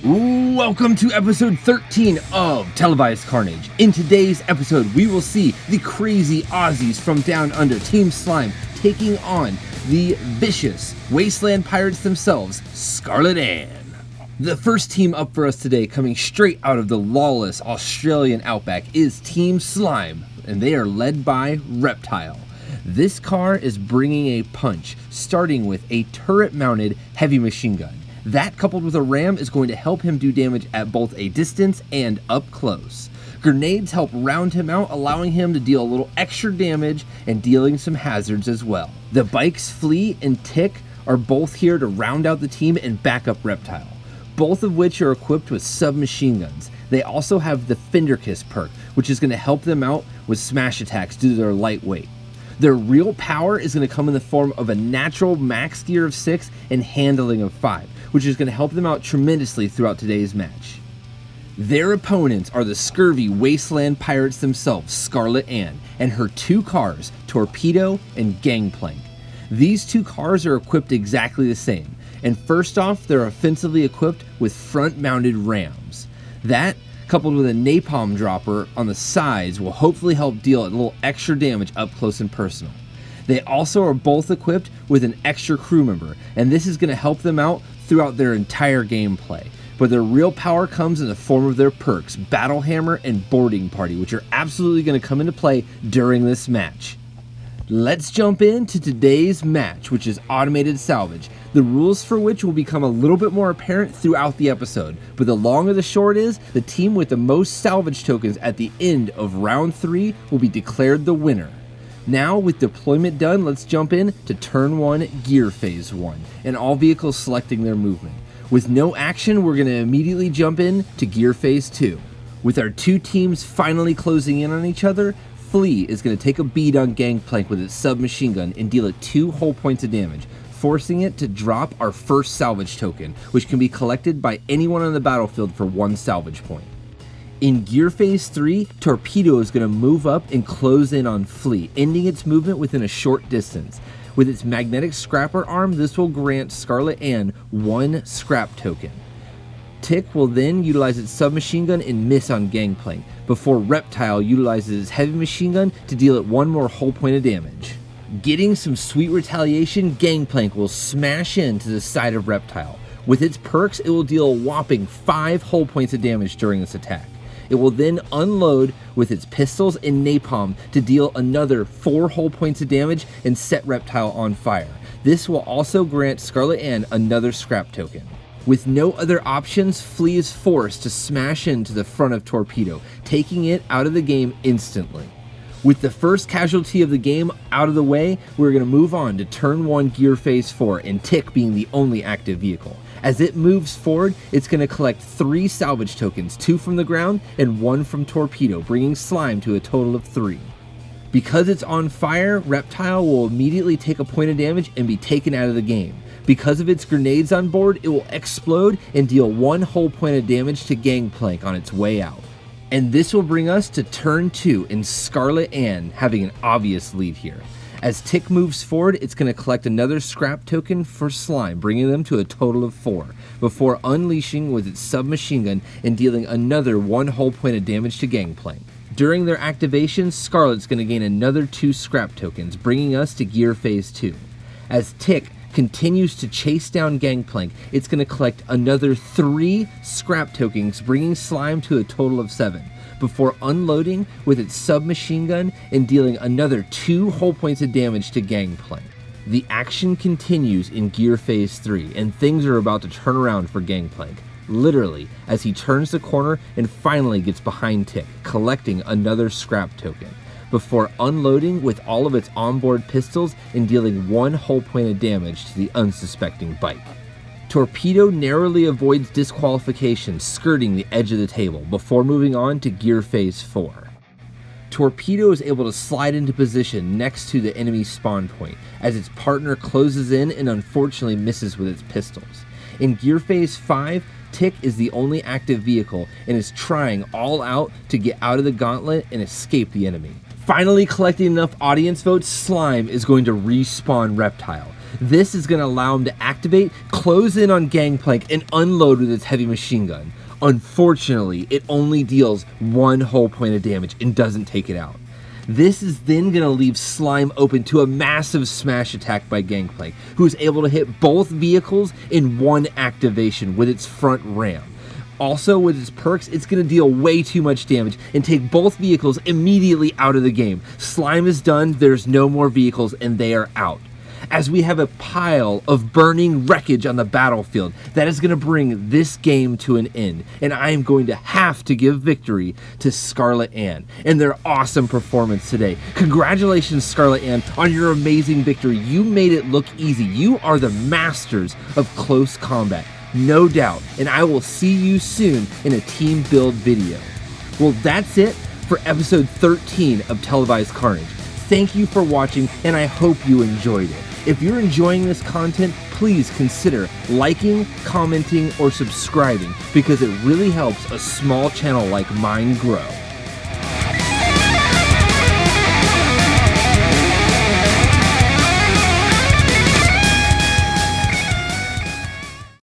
Welcome to episode 13 of Televised Carnage. In today's episode, we will see the crazy Aussies from down under, Team Slime, taking on the vicious wasteland pirates themselves, Scarlett Ann. The first team up for us today, coming straight out of the lawless Australian outback, is Team Slime, and they are led by Reptile. This car is bringing a punch, starting with a turret-mounted heavy machine gun. That, coupled with a ram, is going to help him do damage at both a distance and up close. Grenades help round him out, allowing him to deal a little extra damage and dealing some hazards as well. The bikes Flea and Tick are both here to round out the team and back up Reptile, both of which are equipped with submachine guns. They also have the Fender Kiss perk, which is going to help them out with smash attacks due to their lightweight. Their real power is going to come in the form of a natural max gear of 6 and handling of 5, which is going to help them out tremendously throughout today's match. Their opponents are the scurvy wasteland pirates themselves, Scarlett Ann, and her two cars, Torpedo and Gangplank. These two cars are equipped exactly the same, and first off, they're offensively equipped with front-mounted rams. That, coupled with a napalm dropper on the sides, will hopefully help deal a little extra damage up close and personal. They also are both equipped with an extra crew member, and this is going to help them out throughout their entire gameplay. But their real power comes in the form of their perks, Battle Hammer and Boarding Party, which are absolutely going to come into play during this match. Let's jump into today's match, which is Automated Salvage, the rules for which will become a little bit more apparent throughout the episode. But the long or the short is, the team with the most salvage tokens at the end of round 3 will be declared the winner. Now, with deployment done, let's jump in to turn 1, gear phase 1, and all vehicles selecting their movement. With no action, we're going to immediately jump in to gear phase 2. With our two teams finally closing in on each other, Flea is going to take a beat on Gangplank with its submachine gun and deal it 2 whole points of damage, forcing it to drop our first salvage token, which can be collected by anyone on the battlefield for 1 salvage point. In gear phase 3, Torpedo is going to move up and close in on Flea, ending its movement within a short distance. With its magnetic scrapper arm, this will grant Scarlett Ann 1 scrap token. Tick will then utilize its submachine gun and miss on Gangplank, before Reptile utilizes its heavy machine gun to deal it 1 more whole point of damage. Getting some sweet retaliation, Gangplank will smash into the side of Reptile. With its perks, it will deal a whopping 5 whole points of damage during this attack. It will then unload with its pistols and napalm to deal another 4 whole points of damage and set Reptile on fire. This will also grant Scarlett Ann another scrap token. With no other options, Flea is forced to smash into the front of Torpedo, taking it out of the game instantly. With the first casualty of the game out of the way, we're going to move on to turn 1, gear phase 4, and Tick being the only active vehicle. As it moves forward, it's going to collect 3 salvage tokens, 2 from the ground and 1 from Torpedo, bringing Slime to a total of 3. Because it's on fire, Reptile will immediately take a point of damage and be taken out of the game. Because of its grenades on board, it will explode and deal 1 whole point of damage to Gangplank on its way out. And this will bring us to turn 2 and Scarlett Ann having an obvious lead here. As Tick moves forward, it's going to collect another scrap token for Slime, bringing them to a total of 4, before unleashing with its submachine gun and dealing another 1 whole point of damage to Gangplank. During their activation, Scarlett's going to gain another 2 scrap tokens, bringing us to gear phase 2. As Tick continues to chase down Gangplank, it's going to collect another 3 scrap tokens, bringing Slime to a total of 7, before unloading with its submachine gun and dealing another 2 whole points of damage to Gangplank. The action continues in gear phase 3, and things are about to turn around for Gangplank, literally, as he turns the corner and finally gets behind Tick, collecting another scrap token, before unloading with all of its onboard pistols and dealing 1 whole point of damage to the unsuspecting bike. Torpedo narrowly avoids disqualification, skirting the edge of the table, before moving on to gear phase 4. Torpedo is able to slide into position next to the enemy spawn point, as its partner closes in and unfortunately misses with its pistols. In gear phase 5, Tick is the only active vehicle and is trying all out to get out of the gauntlet and escape the enemy. Finally collecting enough audience votes, Slime is going to respawn Reptile. This is going to allow him to activate, close in on Gangplank, and unload with its heavy machine gun. Unfortunately, it only deals 1 whole point of damage and doesn't take it out. This is then going to leave Slime open to a massive smash attack by Gangplank, who is able to hit both vehicles in 1 activation with its front ram. Also, with its perks, it's going to deal way too much damage and take both vehicles immediately out of the game. Slime is done, there's no more vehicles, and they are out. As we have a pile of burning wreckage on the battlefield, that is going to bring this game to an end, and I am going to have to give victory to Scarlett and their awesome performance today. Congratulations, Scarlett on your amazing victory. You made it look easy. You are the masters of close combat, no doubt, and I will see you soon in a team build video. Well, that's it for episode 13 of Televised Carnage. Thank you for watching, and I hope you enjoyed it. If you're enjoying this content, please consider liking, commenting, or subscribing because it really helps a small channel like mine grow.